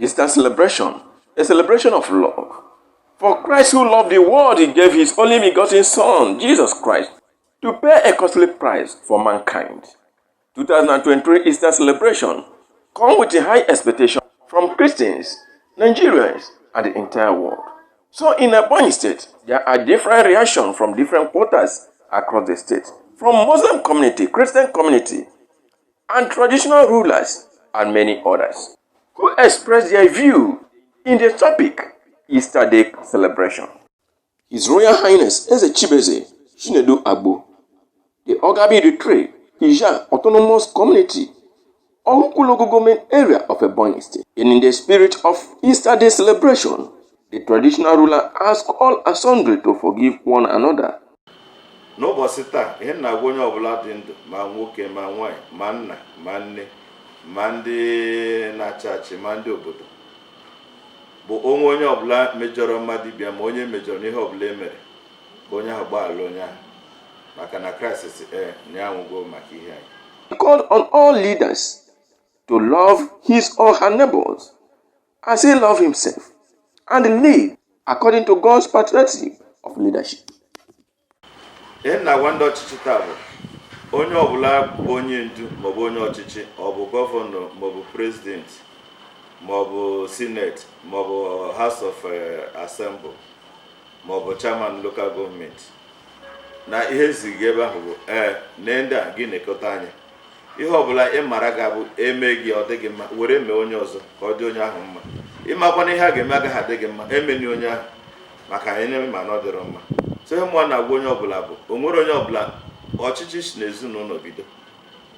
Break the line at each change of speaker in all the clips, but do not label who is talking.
Easter celebration, a celebration of love. For Christ who loved the world, he gave his only begotten Son, Jesus Christ, to pay a costly price for mankind. 2023 Easter celebration come with a high expectation from Christians, Nigerians, and the entire world. So in Ebonyi State, there are different reactions from different quarters across the state, from Muslim community, Christian community, and traditional rulers, and many others, who express their view in the topic Easter Day celebration. His Royal Highness CHIBUEZE CHINEDU AGBO, the Ogabi IZHA Autonomous Community, OHAUKWU government area of Ebonyi State. And in the spirit of Easter Day celebration, the traditional ruler asked all and sundry to forgive one another.
N'ụbọchị taa, ihe na-agwa onye ọbụla dị ndụ, ma nwoke ma nwanyị, ma nna ma nne, ma ndị na-achị achị, ma ndị obodo, bụ onye ọbụla mejọrọ mmadụ bịa ma onye mejọrọ n'ihe ọbụla emere ka onye ahụ gbaghara onye ahụ, maka na Kraịst si na anwụgo maka ihe anyị.
He called on all leaders to love his or her neighbors as he loved himself and live according to God's patriotism of leadership.
Ihe na-agwa ndị ọchịchị taa bụ onye ọbụla bụ onye ndu maọbụ onye ọchịchị, ọ bụ gọvanọ maọbụ president maọbụ senate maọbụ house of assembly maọbụ chairman local government, na ihe ziga ebe ahụ bụ na ndị a gị na-ekọta anya ihe ọbụla ị mara ga-abụ eme gị ọ dịghị mma, were mee onye ọzọ ka ọ dị onye ahụ mma. Ịmakwana ihe a ga-eme agaghị adị gị mma, emeni onye ahụ maka anyị na-eme ma na ọ dịrọ mma. So ihe mụọ na-agwa onye ọbụla bụ o nwere onye ọbụla ọchịchị si n'ezinụlọ bido,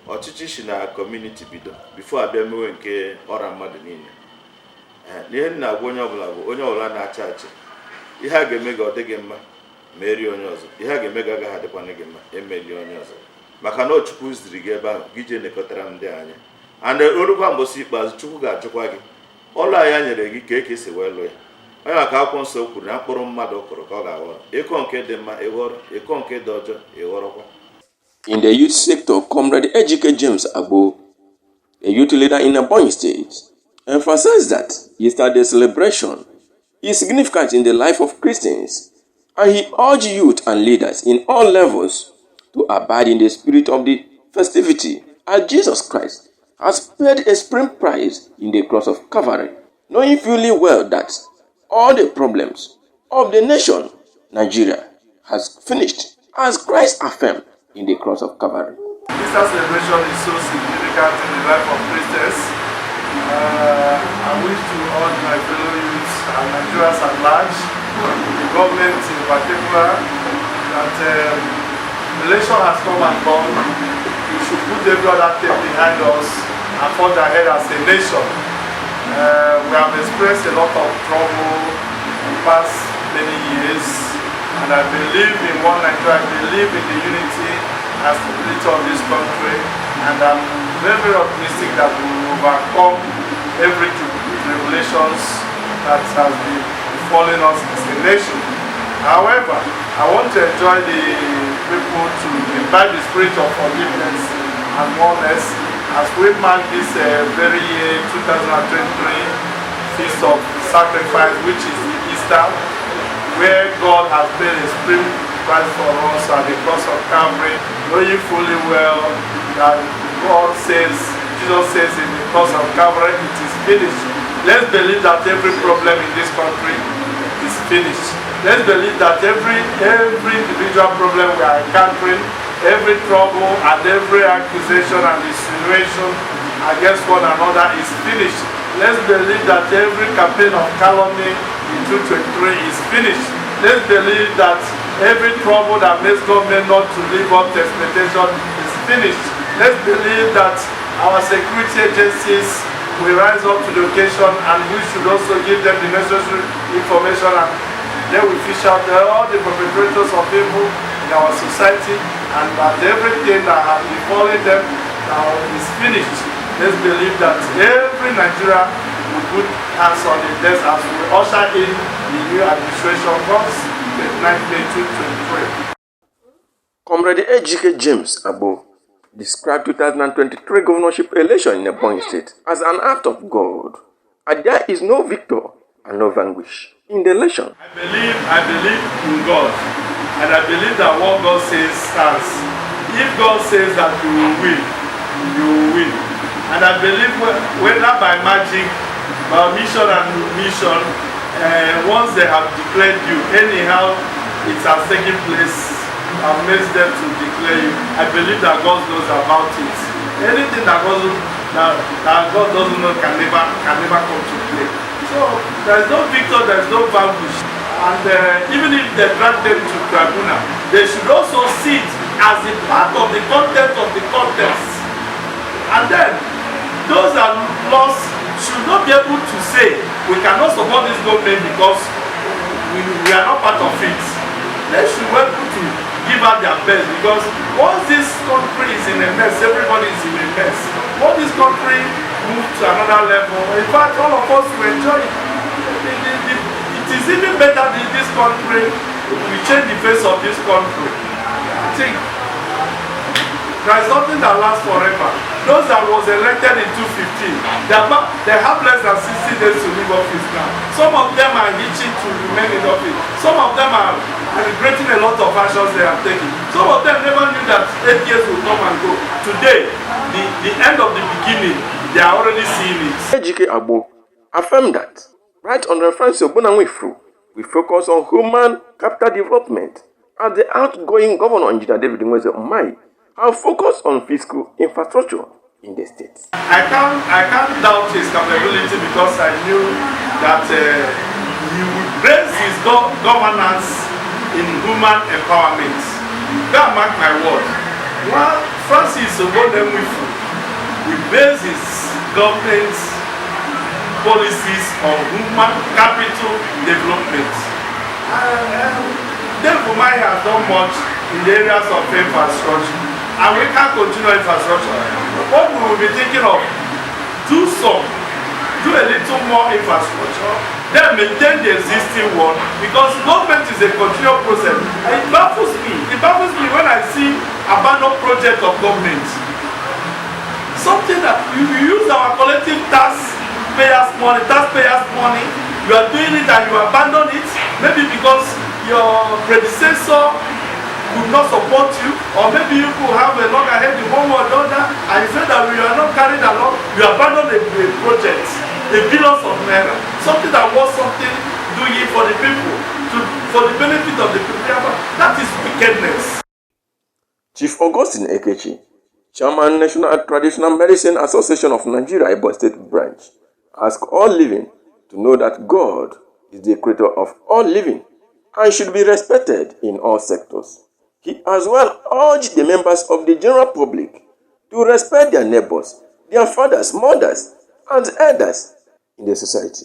ọchịchị si na community bido before abịa mewe nke ọra mmadụ niile. N'ihe na-agwa onye ọbụla bụ onye ọbụla na-achị achị ihe a ga-eme gị ọ dịghị mma ma eri onye ọzọ, ihe a ga-eme gị agaghị adịkwana gị mma emeli onye ọzọ, maka na Chukwu ziri gị ebe ahụ gị jee nekọtara ndị anya, and orukwa mbosi ikpeazụ Chukwu ga-ajụkwa gị ọlụ ya nyere gị ka esi wee lụ ya. Onye maka akwụkwọ nsọ kwuru na mkpụrụ mmadụ kụrụ ka ọ ga-aghọrọ, ịkọ nke dị mma ịghọrọ, ịkọ nke dị ọjọọ ịghọrọkwa.
In the youth sector, Comrade Ejike James Agbo, a youth leader in Ebonyi State, emphasized that Easter Day celebration is significant in the life of Christians, and he urged youth and leaders in all levels to abide in the spirit of the festivity, as Jesus Christ has paid a supreme price in the cross of Calvary, knowing fully well that all the problems of the nation, Nigeria, has finished, as Christ affirmed in the cross of Calvary.
Easter celebration is so significant in the life of Christians. I wish to urge my fellow youths and Nigerians at large, the government in particular, that election has come and gone. We should put every other thing behind us and forge ahead as a nation. We have experienced a lot of trouble in the past many years, and I believe in one Nigeria. I believe in the unity and stability of this country, and I'm very, very optimistic that we will overcome every tribulations that has been befalling us as a nation. However, I want to enjoy the people to imbibe the spirit of forgiveness and oneness as we mark this very year 2023 Feast of Sacrifice, which is Easter, where God has paid a supreme price for us at the cross of Calvary, knowing fully well that God says, Jesus says in the cross of Calvary, it is finished. Let's believe that every problem in this country is finished. Let's believe that every individual problem we are encountering, every trouble and every accusation and insinuation against one another is finished. Let's believe that every campaign of calumny in 2023 is finished. Let's believe that every trouble that makes government not to live up to expectation is finished. Let's believe that our security agencies will rise up to the occasion, and we should also give them the necessary information, and then we fish out all the perpetrators of evil in our society, and that everything that has befallen them now is finished. Let's believe that every Nigeria will put hands on the desk as we usher in the new administration comes 29 May 2023.
Comrade Ejike James Agbo described 2023 governorship election in Ebonyi State as an act of God and there is no victor and no vanquish in the election.
I believe in God, and I believe that what God says stands. If God says that you will win, you will win. And I believe whether by magic, by mission and mission, once they have declared you, anyhow it has taken place and makes them to declare you. I believe that God knows about it. Anything that God doesn't know can never come to play. So there is no victor, there is no vanquish. And even if they drag them to tribunal, they should also see it as a part of the content of the contest. And then those that lost should not be able to say we cannot support this government because we are not part of it. They should be able to give out their best, because once this country is in a mess, everybody is in a mess. Once this country moves to another level, in fact all of us will enjoy it. It is even better in this country we change the face of this country. I think there is nothing that lasts forever. Those that was elected in 2015, they have less than 60 days to leave office now. Some of them are itching to remain in office. Some of them are regretting a lot of actions they have taken. Some of them never knew that 8 years will come and go. Today, the end of the beginning, they are already seeing it.
AGBO affirmed that Right Honorable Francis NWIFURU will focus on human capital development as the outgoing governor Engineer David Ebonyi have focused on fiscal infrastructure in the state.
I can't doubt his capability, because I knew that he would base his governance in human empowerment. Go and mark my word. Well, Francis NWIFURU will base his government policies on human capital development. Ebonyi has done much in the areas of infrastructure, and we can't continue infrastructure. What we will be thinking of, do a little more infrastructure, then maintain the existing one, because government is a continual process. And it baffles me when I see abandoned project of government. Something that we use our collective taxpayers' money, you are doing it and you abandon it, maybe because your predecessor could not support you, or maybe you could have a longer head in one way or the other, and you feel that you are not carried along, you abandon a project, a billions of naira, something that was something doing for the people, for the benefit of the people. That is wickedness.
Chief Augustine Ekechi, Chairman National Traditional Medicine Association of Nigeria, Ebonyi State Branch, asked all living to know that God is the creator of all living and should be respected in all sectors. He as well urged the members of the general public to respect their neighbors, their fathers, mothers, and elders in the society.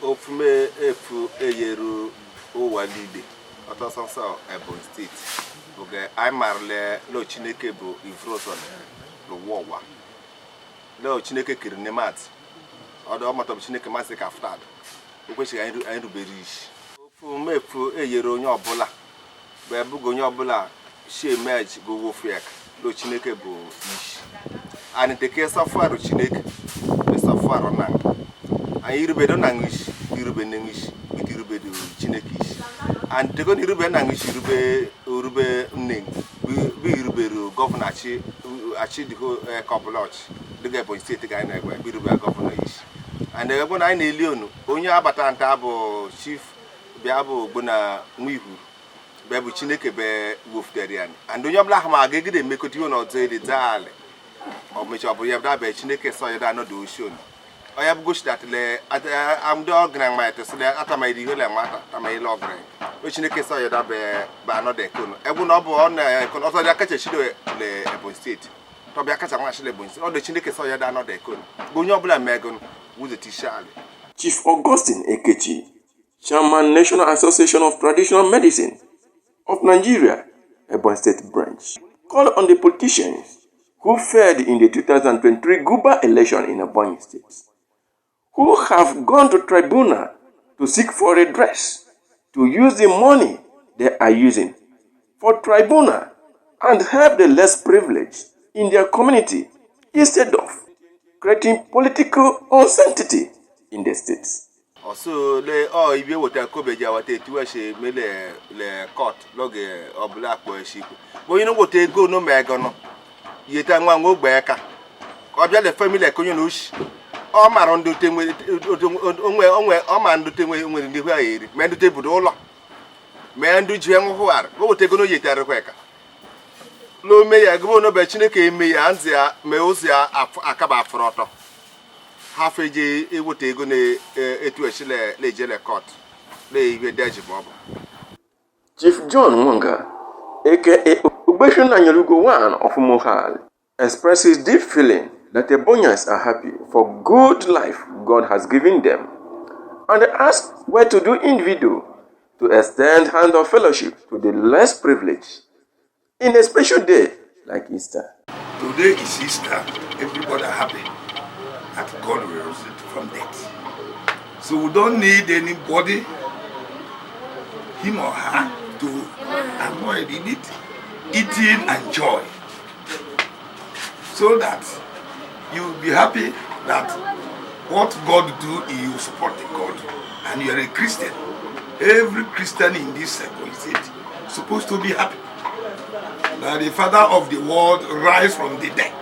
Ofume efu eyeru owalide otosansa Ebonyi State. Oge I marle lo Chineke bu ifroson lo wowa. Lo Chineke kiri nemat. Odo mato Chineke masị ka AFTRE. Okweshi anyị ruberish. Ofume efu eyeru onye ọbụla. Be bugo onye ọbụla she emerge go wofiek lo Chineke bu ish. Ani teke safaru Chineke be safaru nang. Anyị irubedo nang ish, irube nang ish, irubedo Chineke ish. And they go to Urube Ning, we Ruberu governor achieve the whole couple of the Ebonyi State guy, we Rube governor is. And the Ebonyi I Leon, Onya Abatan Tabo, Chief Biabo Bona Muihu, Babu Chineke be Wolf Derian. And Onya Blahma gave the Mekotion or the Dale, or which of you have that by Chineke saw you not do soon. I have wished that I'm the organizer, so that after my deal, I'm log. Which in the case of that by another cone. I will not on also the catch the Ebonyi State. Tobia catch a match Lebons, or the Chineke saw you not the cone. Bunyobla Megan with the T-shirt.
Chief Augustine Ekechi, Chairman National Association of Traditional Medicine of Nigeria, Ebonyi State Branch, called on the politicians who failed in the 2023 Guba election in Ebonyi State, who have gone to tribunal to seek for redress, to use the money they are using for tribunal and help the less privileged in their community instead of creating political uncertainty in the states.
Also, if you want to go back to the court, log or black boy sheep. But you know what they go no magono. Yet I want to go back. Or the family like Kunush. Or Maron do thing with Oman do thing with the way, men do table all. Men do jam who are. Go take no yet at a no may I go no betchineke me ansia, meosia akaba froto. Half a day, it would take on a legend court. Lay with Bob.
Chief John Mwanga, aka Ubeshun Anyalugo one of Mohal, expresses deep feeling that the Ebonyians are happy for good life God has given them, and asks where to do individual to extend hand of fellowship to the less privileged in a special day like Easter.
Today is Easter. Everybody are happy that God will raise it from death. So we don't need anybody, him or her, to avoid it, eating and joy. So that you will be happy that what God do, you support the God. And you are a Christian. Every Christian in this circle is supposed to be happy that the Father of the world rise from the dead.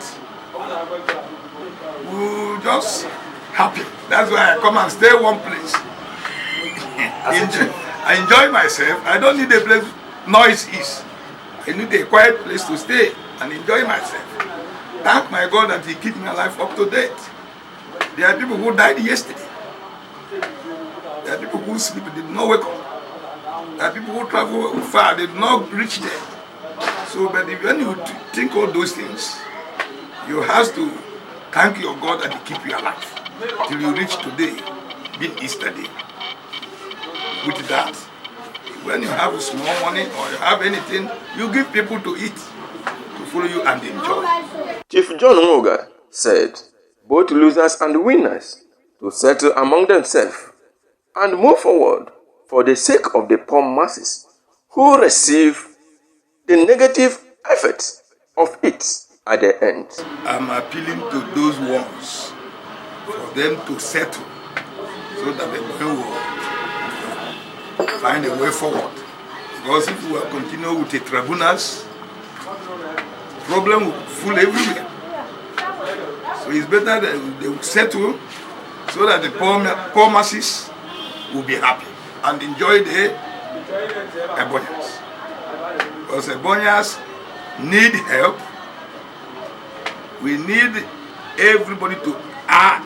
We're just happy. That's why I come and stay one place. I enjoy myself. I don't need a place noise is. I need a quiet place to stay and enjoy myself. Thank my God that He keep my life up to date. There are people who died yesterday. There are people who sleep did not wake up. There are people who travel far, they did not reach there. So, but when you think all those things, you have to thank your God that He keep you alive till you reach today, being Easter Day. With that, when you have small money or you have anything, you give people to eat, to follow you and enjoy.
Chief John Mwanga said, both losers and winners to settle among themselves and move forward for the sake of the poor masses who receive the negative effects of it at the end.
I'm appealing to those ones for them to settle so that the boy will find a way forward. Because if we continue with the tribunals, problem will full everywhere. So it's better that they will settle so that the poor masses will be happy and enjoy the Ebonyians. Because Ebonyians need help. We need everybody to add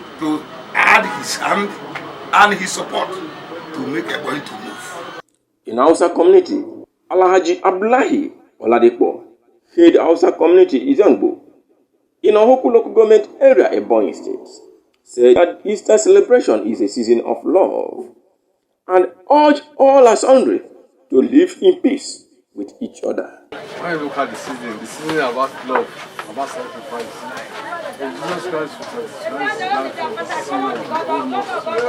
his hand and his support to make Ebonyi to move.
In Hausa community, Alhaji Abdullahi Oladipo, head Hausa community Izangbo, in OHAUKWU local government area Ebonyi State, said that Easter celebration is a season of love and urge all as hungry to live in peace with each other.
When you look at the season is about love, about sacrifice. Jesus Christ was sacrificed for sin of the whole multitude.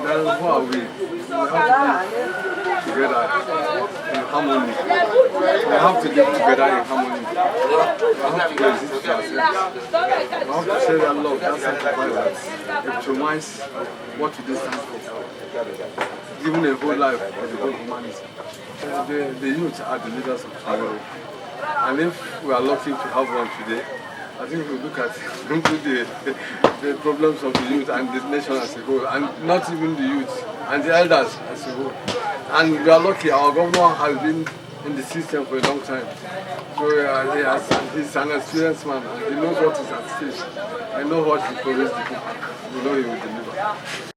Then who are we? We have to live together in harmony. We have to live together in harmony. We have to resist ourselves. We have to share that love, that sacrifice that epitomize what it is stands for. Giving a whole life for the whole humanity. The youth are the leaders of tomorrow. And if we are lucky to have one today, I think we look at the problems of the youth and the nation as a whole, and not even the youth, and the elders as a whole. And we are lucky, our governor has been in the system for a long time. So he's an experienced man, and he knows what is at stake. I know what he promised the people. We know he will deliver.